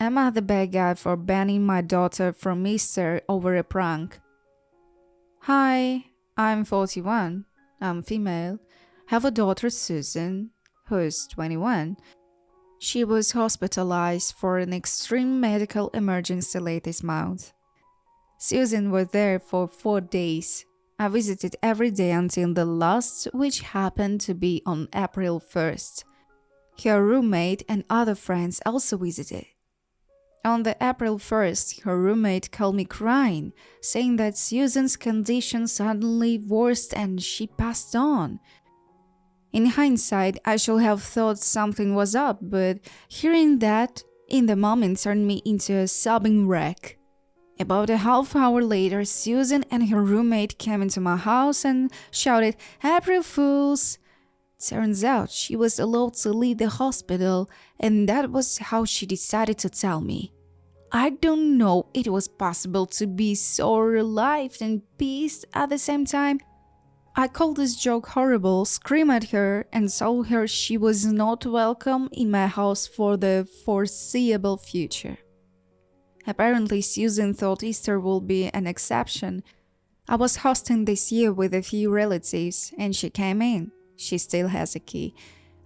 Am I the bad guy for banning my daughter from Easter over a prank? Hi, I'm 41. I'm female. Have a daughter, Susan, who is 21. She was hospitalized for an extreme medical emergency late this month. Susan was there for 4 days. I visited every day until the last, which happened to be on April 1st. Her roommate and other friends also visited. On the April 1st, her roommate called me crying, saying that Susan's condition suddenly worsened and she passed on. In hindsight, I should have thought something was up, but hearing that in the moment turned me into a sobbing wreck. About a half hour later, Susan and her roommate came into my house and shouted, "April Fools!" Turns out she was allowed to leave the hospital, and that was how she decided to tell me. I don't know it was possible to be so relieved and pissed at the same time. I called this joke horrible, screamed at her, and told her she was not welcome in my house for the foreseeable future. Apparently, Susan thought Easter would be an exception. I was hosting this year with a few relatives, and she came in. She still has a key.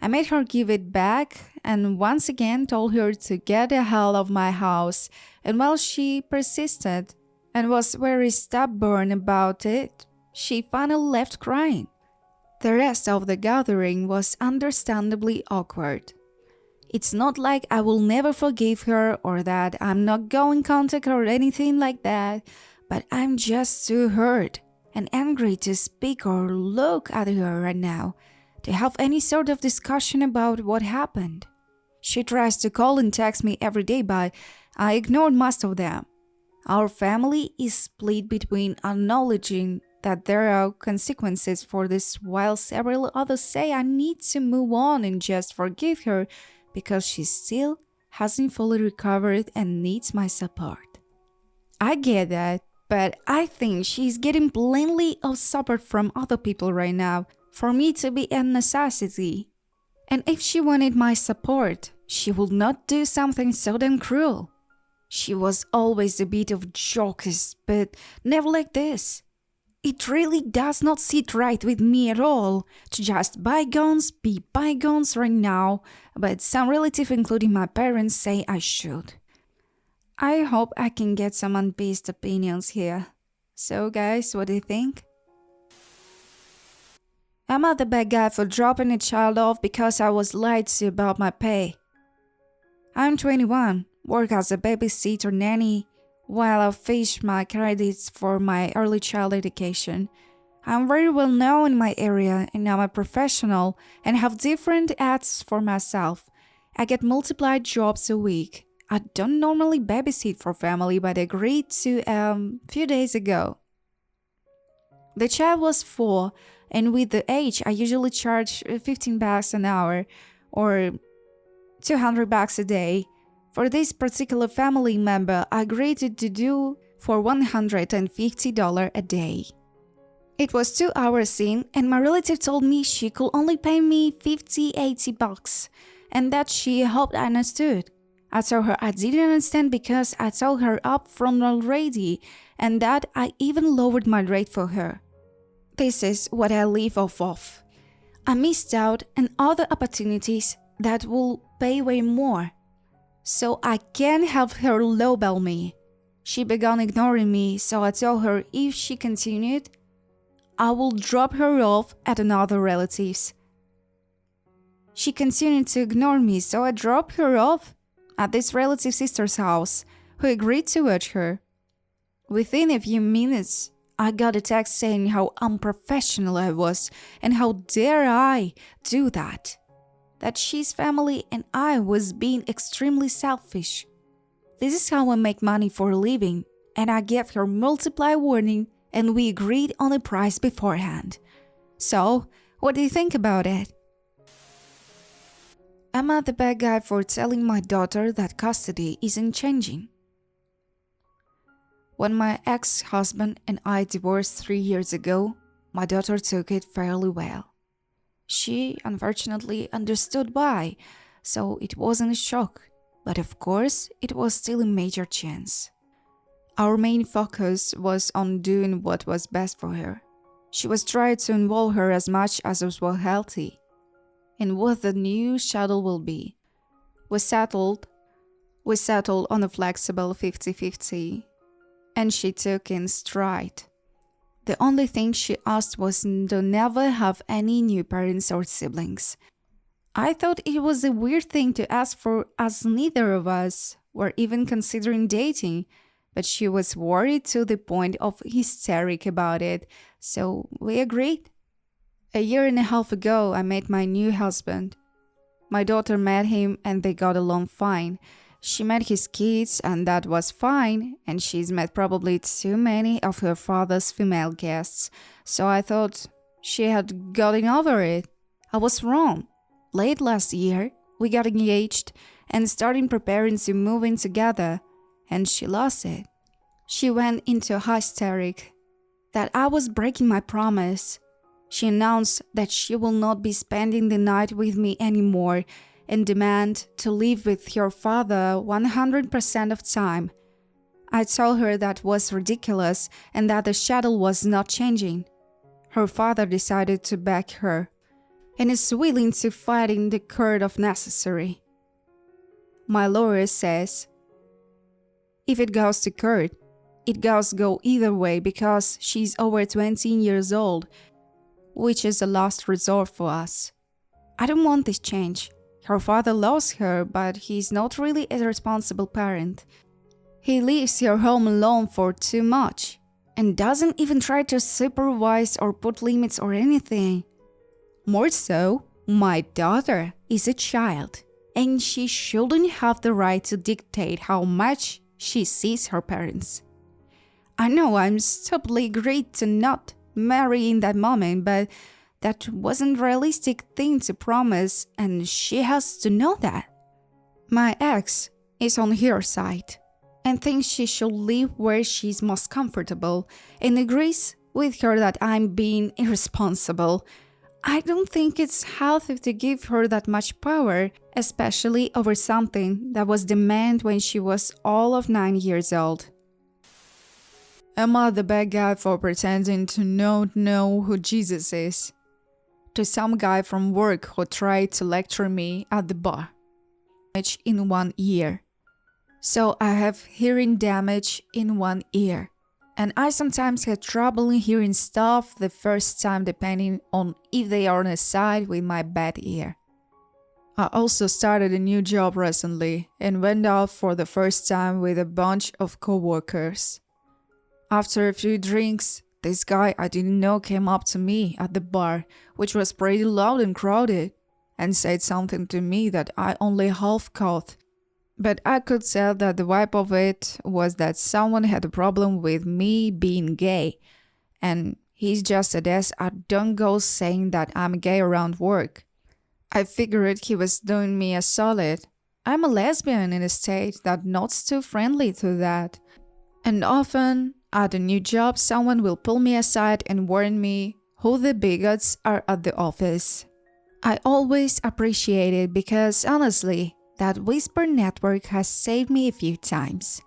I made her give it back and once again told her to get the hell out of my house, and while she persisted and was very stubborn about it, she finally left crying. The rest of the gathering was understandably awkward. It's not like I will never forgive her or that I'm not going to contact her or anything like that, but I'm just too hurt and angry to speak or look at her right now, to have any sort of discussion about what happened. She tries to call and text me every day, but I ignored most of them. Our family is split between acknowledging that there are consequences for this, while several others say I need to move on and just forgive her because she still hasn't fully recovered and needs my support. I get that, but I think she's getting plainly of support from other people right now for me to be a necessity. And if she wanted my support, she would not do something so damn cruel. She was always a bit of jokes, but never like this. It really does not sit right with me at all to just bygones be bygones right now, but some relatives, including my parents, say I should. I hope I can get some unbiased opinions here. So guys, what do you think? Am I the bad guy for dropping a child off because I was lied to about my pay? I'm 21, work as a babysitter nanny, while I fish my credits for my early child education. I'm very well known in my area and I'm a professional and have different ads for myself. I get multiplied jobs a week. I don't normally babysit for family, but agreed to few days ago. The child was 4, and with the age, I usually charge $15 an hour or $200 a day. For this particular family member, I agreed to do for $150 a day. It was 2 hours in, and my relative told me she could only pay me $80 and that she hoped I understood. I told her I didn't understand because I told her up front already, and that I even lowered my rate for her. This is what I live off of. I missed out on other opportunities that will pay way more. So I can't have her lowball me. She began ignoring me, so I told her if she continued, I will drop her off at another relative's. She continued to ignore me, so I dropped her off at this relative's sister's house, who agreed to watch her. Within a few minutes, I got a text saying how unprofessional I was and how dare I do that. That she's family and I was being extremely selfish. This is how I make money for a living, and I gave her multiply warning and we agreed on a price beforehand. So, what do you think about it? Am I the bad guy for telling my daughter that custody isn't changing? When my ex-husband and I divorced 3 years ago, my daughter took it fairly well. She unfortunately understood why, so it wasn't a shock. But of course, it was still a major chance. Our main focus was on doing what was best for her. She was trying to involve her as much as was healthy, and what the new shuttle will be. We settled on a flexible 50-50, and she took in stride. The only thing she asked was to never have any new parents or siblings. I thought it was a weird thing to ask for, as neither of us were even considering dating, but she was worried to the point of hysteric about it, so we agreed. A year and a half ago, I met my new husband. My daughter met him and they got along fine. She met his kids and that was fine, and she's met probably too many of her father's female guests, so I thought she had gotten over it. I was wrong. Late last year, we got engaged and started preparing to move in together, and she lost it. She went into a hysteric that I was breaking my promise. She announced that she will not be spending the night with me anymore and demand to live with her father 100% of time. I told her that was ridiculous and that the schedule was not changing. Her father decided to back her and is willing to fight in the court if necessary. My lawyer says, if it goes to court, it goes go either way because she's over 20 years old, which is a last resort for us. I don't want this change. Her father loves her, but he's not really a responsible parent. He leaves her home alone for too much and doesn't even try to supervise or put limits or anything. More so, my daughter is a child, and she shouldn't have the right to dictate how much she sees her parents. I know I'm stupidly agreed to not marry in that moment, but that wasn't a realistic thing to promise, and she has to know that. My ex is on her side and thinks she should live where she's most comfortable and agrees with her that I'm being irresponsible. I don't think it's healthy to give her that much power, especially over something that was demanded when she was all of 9 years old. Am I the bad guy for pretending to not know who Jesus is? To some guy from work who tried to lecture me at the bar. In 1 ear. So I have hearing damage in 1 ear. And I sometimes had trouble in hearing stuff the first time depending on if they are on a side with my bad ear. I also started a new job recently and went out for the first time with a bunch of co-workers. After a few drinks, this guy I didn't know came up to me at the bar, which was pretty loud and crowded, and said something to me that I only half caught. But I could tell that the vibe of it was that someone had a problem with me being gay, and he's just a ass I don't go saying that I'm gay around work. I figured he was doing me a solid. I'm a lesbian in a state that's not too friendly to that. And often, at a new job, someone will pull me aside and warn me who the bigots are at the office. I always appreciate it because, honestly, that whisper network has saved me a few times.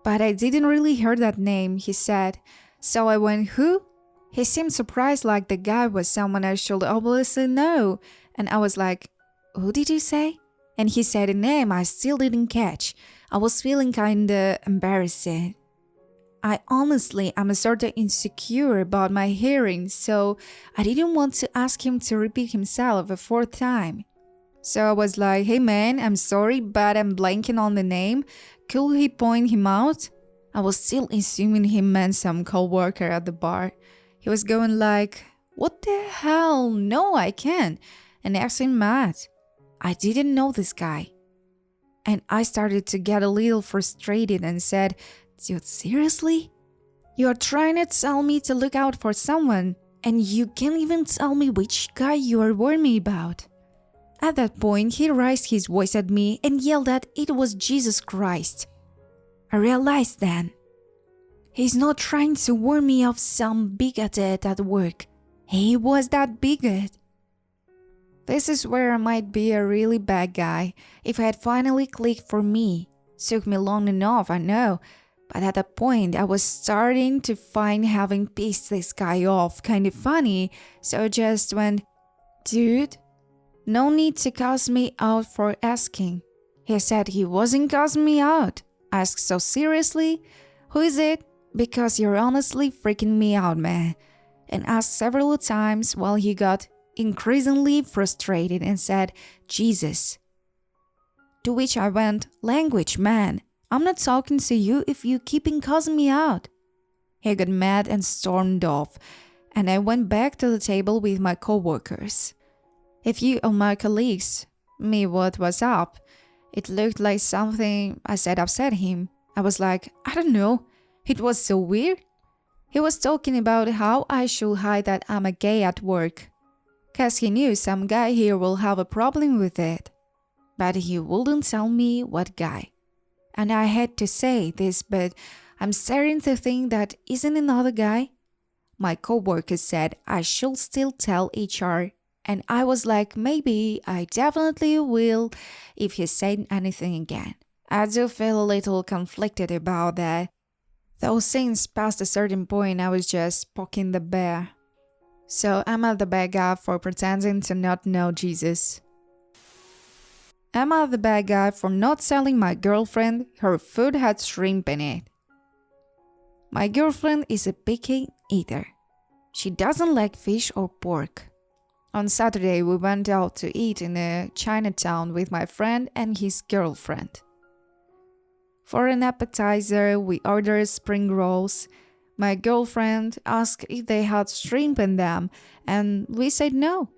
But I didn't really hear that name, he said, so I went, who? He seemed surprised like the guy was someone I should obviously know, and I was like, who did you say? And he said a name I still didn't catch. I was feeling kinda embarrassed. I honestly am sort of insecure about my hearing, so I didn't want to ask him to repeat himself a fourth time. So I was like, hey man, I'm sorry, but I'm blanking on the name. Could he point him out? I was still assuming he meant some co-worker at the bar. He was going like, what the hell? No, I can't. And acting mad. I didn't know this guy. And I started to get a little frustrated and said, dude, seriously? You're trying to tell me to look out for someone, and you can't even tell me which guy you are warning me about. At that point, he raised his voice at me and yelled that it was Jesus Christ. I realized then. He's not trying to warn me of some bigot at work. He was that bigot. This is where I might be a really bad guy if I had finally clicked for me. Took me long enough, I know, but at that point I was starting to find having pissed this guy off kind of funny, so I just went, "Dude, no need to cuss me out for asking." He said he wasn't cussing me out. Asked so seriously, "Who is it? Because you're honestly freaking me out, man." And asked several times while he got increasingly frustrated and said, "Jesus." To which I went, "Language, man. I'm not talking to you if you keeping cussing me out." He got mad and stormed off, and I went back to the table with my coworkers. A few of my colleagues, me what was up. It looked like something I said upset him. I was like, I don't know. It was so weird. He was talking about how I should hide that I'm a gay at work, 'cause he knew some guy here will have a problem with it. But he wouldn't tell me what guy. And I had to say this, but I'm starting to think that isn't another guy. My coworker said I should still tell HR, and I was like, maybe I definitely will if he said anything again. I do feel a little conflicted about that. Though since past a certain point I was just poking the bear. So am I the bad guy for pretending to not know Jesus? Am I the bad guy for not telling my girlfriend her food had shrimp in it? My girlfriend is a picky eater. She doesn't like fish or pork. On Saturday we went out to eat in a Chinatown with my friend and his girlfriend. For an appetizer, we ordered spring rolls. My girlfriend asked if they had shrimp in them, and we said no.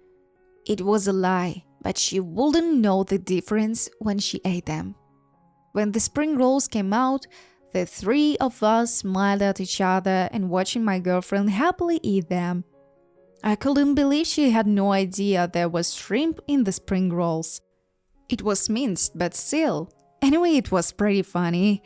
It was a lie, but she wouldn't know the difference when she ate them. When the spring rolls came out, the three of us smiled at each other and watching my girlfriend happily eat them. I couldn't believe she had no idea there was shrimp in the spring rolls. It was minced, but still. Anyway, it was pretty funny.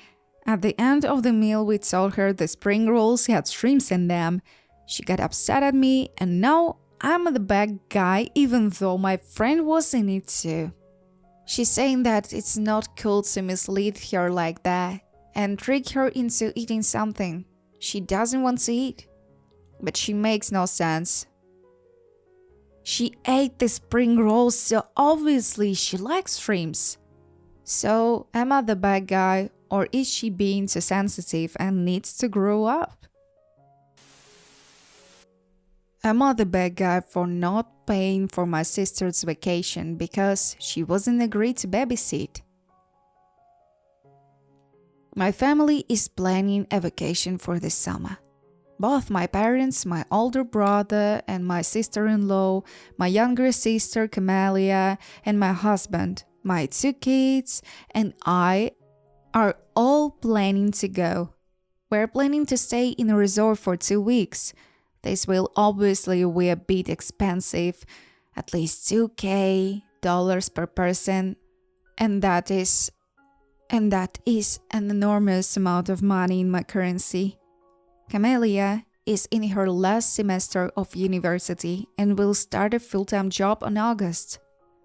At the end of the meal, we told her the spring rolls had shrimps in them. She got upset at me, and now I'm the bad guy even though my friend was in it too. She's saying that it's not cool to mislead her like that and trick her into eating something she doesn't want to eat. But she makes no sense. She ate the spring rolls, so obviously she likes shrimps. So, am I the bad guy, or is she being too sensitive and needs to grow up? Am I the bad guy for not paying for my sister's vacation because she wasn't agreed to babysit? My family is planning a vacation for this summer. Both my parents, my older brother and my sister-in-law, my younger sister Camelia, and my husband, my 2 kids, and I are all planning to go. We're planning to stay in a resort for 2 weeks. This will obviously be a bit expensive, at least $2,000 per person, and that is an enormous amount of money in my currency. Camelia is in her last semester of university and will start a full-time job in August.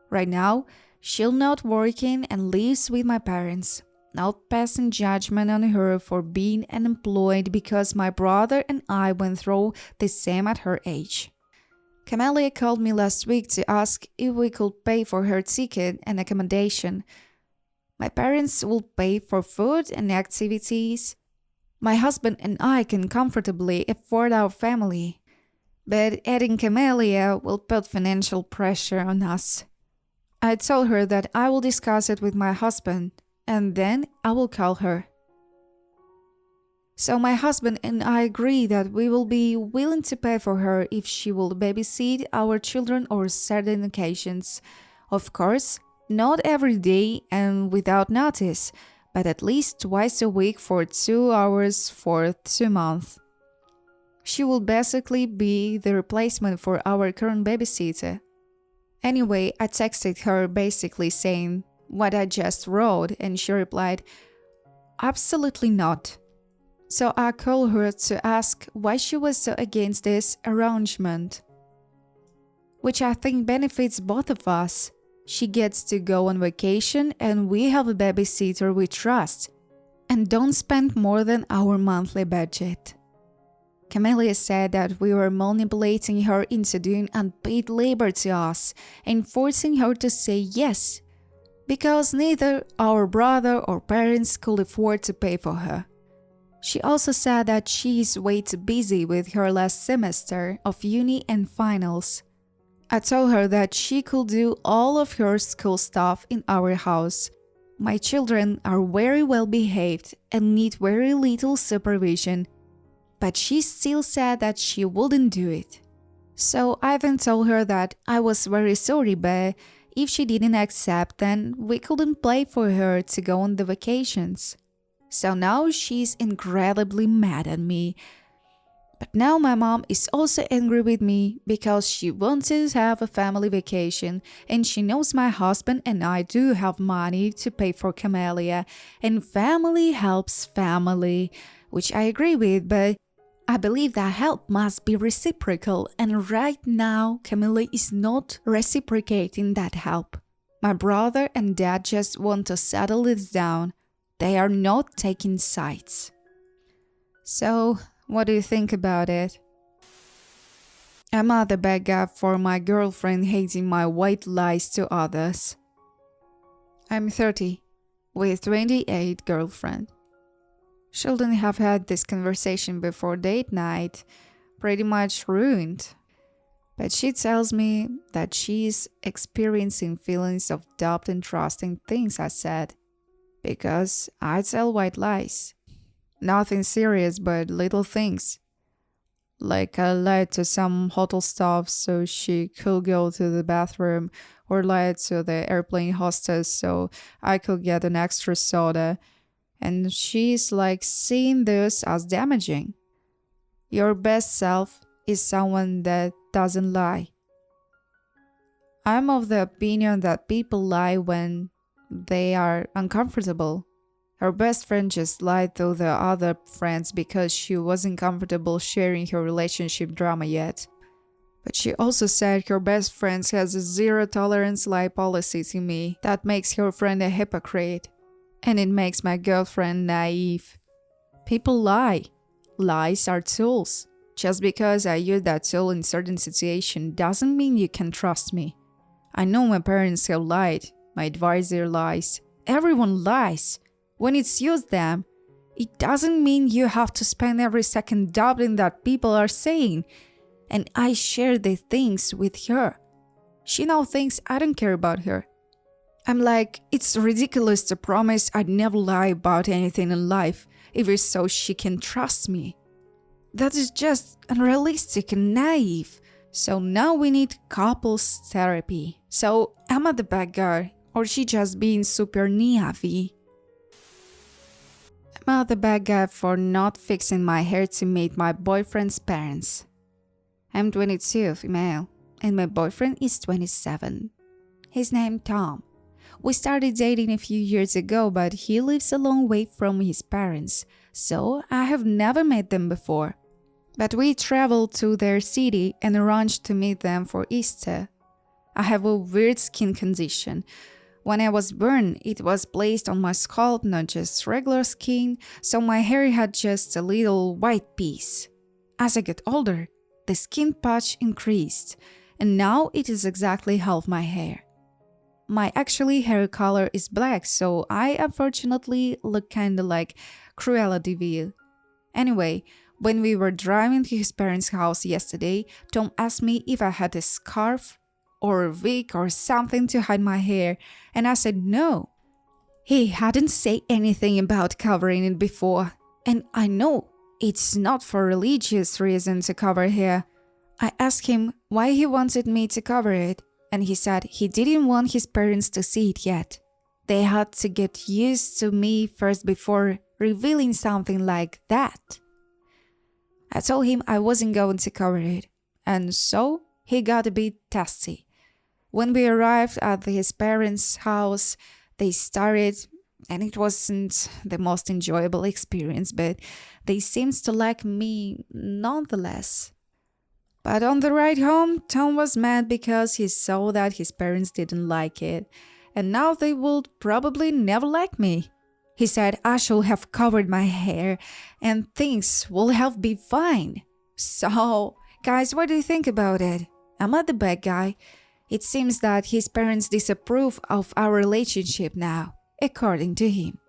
Right now, she's not working and lives with my parents, not passing judgment on her for being unemployed because my brother and I went through the same at her age. Camelia called me last week to ask if we could pay for her ticket and accommodation. My parents will pay for food and activities. My husband and I can comfortably afford our family, but adding Camelia will put financial pressure on us. I told her that I will discuss it with my husband, and then I will call her. So my husband and I agree that we will be willing to pay for her if she will babysit our children on certain occasions. Of course, not every day and without notice, but at least twice a week for 2 hours for 2 months. She will basically be the replacement for our current babysitter. Anyway, I texted her basically saying what I just wrote, and she replied, "Absolutely not." So I called her to ask why she was so against this arrangement. which I think benefits both of us. She gets to go on vacation and we have a babysitter we trust and don't spend more than our monthly budget. Camelia said that we were manipulating her into doing unpaid labor to us and forcing her to say yes, because neither our brother or parents could afford to pay for her. She also said that she is way too busy with her last semester of uni and finals. I told her that she could do all of her school stuff in our house. My children are very well behaved and need very little supervision, but she still said that she wouldn't do it. So I then told her that I was very sorry, but if she didn't accept, then we couldn't pay for her to go on the vacations. So now she's incredibly mad at me. But now my mom is also angry with me because she wanted to have a family vacation and she knows my husband and I do have money to pay for Camelia, and family helps family, which I agree with, but I believe that help must be reciprocal, and right now Camila is not reciprocating that help. My brother and dad just want to settle this down. They are not taking sides. So, what do you think about it? Am I the bad guy for my girlfriend hating my white lies to others? I'm 30, with 28 girlfriend. Shouldn't have had this conversation before date night. Pretty much ruined. But she tells me that she's experiencing feelings of doubt and trust in things I said. Because I tell white lies. Nothing serious, but little things. Like I lied to some hotel staff so she could go to the bathroom, or lied to the airplane hostess so I could get an extra soda. And she's like seeing this as damaging. Your best self is someone that doesn't lie. I'm of the opinion that people lie when they are uncomfortable. Her best friend just lied to the other friends because she wasn't comfortable sharing her relationship drama yet. But she also said her best friend has a zero-tolerance lie policy to me that makes her friend a hypocrite. And it makes my girlfriend naive. People lie. Lies are tools. Just because I use that tool in certain situations doesn't mean you can trust me. I know my parents have lied. My advisor lies. Everyone lies. When it's used them, it doesn't mean you have to spend every second doubting that people are saying. And I share the things with her. She now thinks I don't care about her. I'm like, it's ridiculous to promise I'd never lie about anything in life if it's so she can trust me. That is just unrealistic and naive. So now we need couples therapy. So am I the bad guy, or she just being super naive? Am I the bad guy for not fixing my hair to meet my boyfriend's parents? I'm 22, female, and my boyfriend is 27. His name Tom. We started dating a few years ago, but he lives a long way from his parents, so I have never met them before. But we traveled to their city and arranged to meet them for Easter. I have a weird skin condition. When I was born, it was placed on my scalp, not just regular skin, so my hair had just a little white piece. As I get older, the skin patch increased, and now it is exactly half my hair. My actually hair color is black, so I unfortunately look kinda like Cruella de Vil. Anyway, when we were driving to his parents' house yesterday, Tom asked me if I had a scarf or a wig or something to hide my hair, and I said no. He hadn't said anything about covering it before, and I know it's not for religious reasons to cover hair. I asked him why he wanted me to cover it, and he said he didn't want his parents to see it yet. They had to get used to me first before revealing something like that. I told him I wasn't going to cover it, and so he got a bit testy. When we arrived at his parents' house, they started, and it wasn't the most enjoyable experience, but they seemed to like me nonetheless. But on the ride home, Tom was mad because he saw that his parents didn't like it, and now they would probably never like me. He said I should have covered my hair and things would have been fine. So, guys, what do you think about it? Am I the bad guy? It seems that his parents disapprove of our relationship now, according to him.